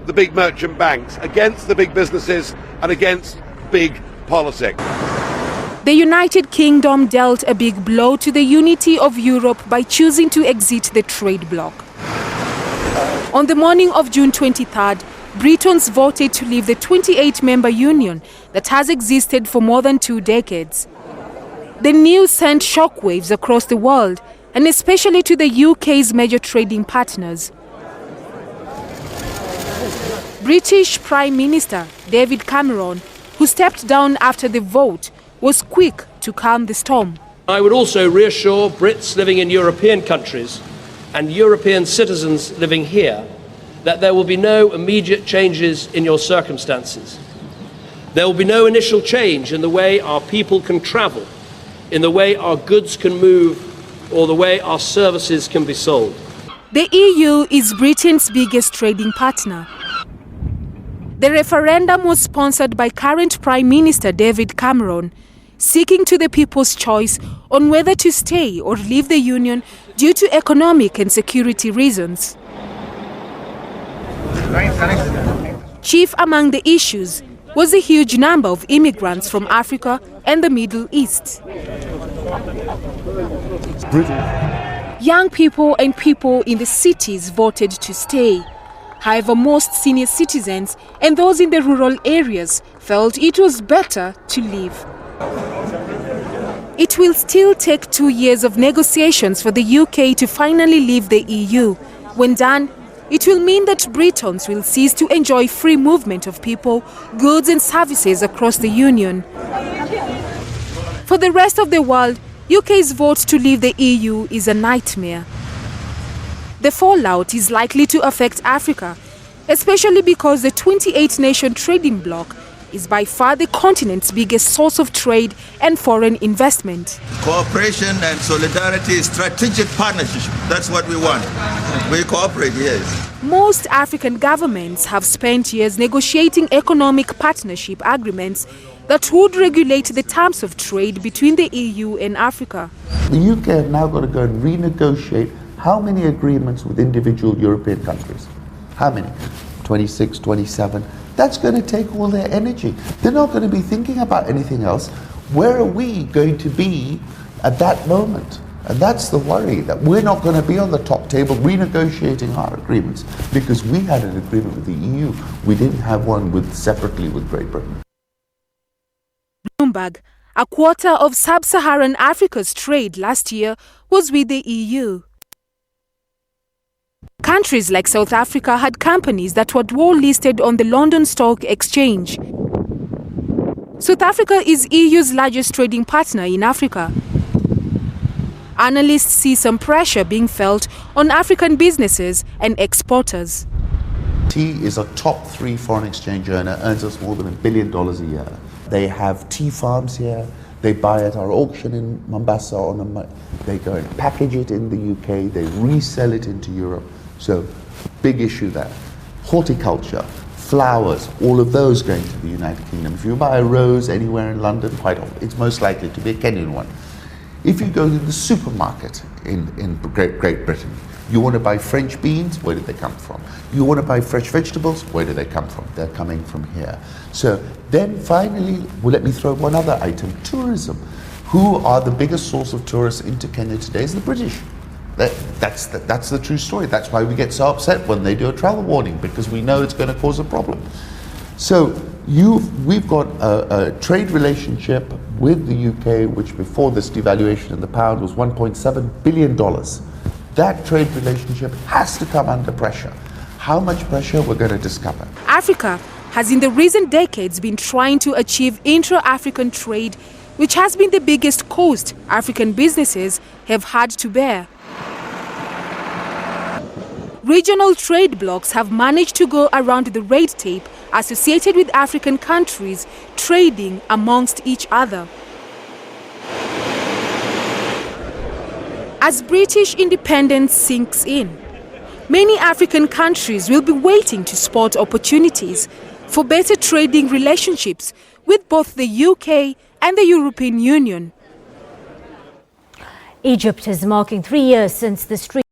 the big merchant banks, against the big businesses and against big politics. The United Kingdom dealt a big blow to the unity of Europe by choosing to exit the trade bloc. On the morning of June 23rd, Britons voted to leave the 28-member union that has existed for more than 2 decades. The news sent shockwaves across the world, and especially to the UK's major trading partners. British Prime Minister David Cameron, who stepped down after the vote, was quick to calm the storm. I would also reassure Brits living in European countries and European citizens living here that there will be no immediate changes in your circumstances. There will be no initial change in the way our people can travel, in the way our goods can move, or the way our services can be sold. The EU is Britain's biggest trading partner. The referendum was sponsored by current Prime Minister David Cameron, seeking to the people's choice on whether to stay or leave the union due to economic and security reasons. Chief among the issues was the huge number of immigrants from Africa and the Middle East. Young people and people in the cities voted to stay. However, most senior citizens and those in the rural areas felt it was better to leave. It will still take 2 years of negotiations for the UK to finally leave the EU. When done, it will mean that Britons will cease to enjoy free movement of people, goods and services across the Union. For the rest of the world, UK's vote to leave the EU is a nightmare. The fallout is likely to affect Africa, especially because the 28-nation trading bloc is by far the continent's biggest source of trade and foreign investment. Cooperation and solidarity, strategic partnership, that's what we want. We cooperate, yes. Most African governments have spent years negotiating economic partnership agreements that would regulate the terms of trade between the EU and Africa. The UK have now got to go and renegotiate how many agreements with individual European countries? How many? 26, 27. That's going to take all their energy. They're not going to be thinking about anything else. Where are we going to be at that moment? And that's the worry, that we're not going to be on the top table renegotiating our agreements because we had an agreement with the EU. We didn't have one separately with Great Britain. Bloomberg, a quarter of sub-Saharan Africa's trade last year was with the EU. Countries like South Africa had companies that were dual listed on the London Stock Exchange. South Africa is EU's largest trading partner in Africa. Analysts see some pressure being felt on African businesses and exporters. Tea is a top 3 foreign exchange earner, earns us more than $1 billion a year. They have tea farms here. They buy at our auction in Mombasa. They go and package it in the UK. They resell it into Europe. So, big issue there. Horticulture, flowers, all of those going to the United Kingdom. If you buy a rose anywhere in London, quite often, it's most likely to be a Kenyan one. If you go to the supermarket in Great Britain, you want to buy French beans, where do they come from? You want to buy fresh vegetables, where do they come from? They're coming from here. So then finally, well, let me throw one other item, tourism. Who are the biggest source of tourists into Kenya today is the British. That's the true story. That's why we get so upset when they do a travel warning, because we know it's going to cause a problem. So we've got a trade relationship with the UK, which before this devaluation in the pound was $1.7 billion. That trade relationship has to come under pressure. How much pressure, we're going to discover. Africa has in the recent decades been trying to achieve intra-African trade, which has been the biggest cost African businesses have had to bear. Regional trade blocs have managed to go around the red tape associated with African countries trading amongst each other. As British independence sinks in, many African countries will be waiting to spot opportunities for better trading relationships with both the UK and the European Union. Egypt is marking 3 years since the street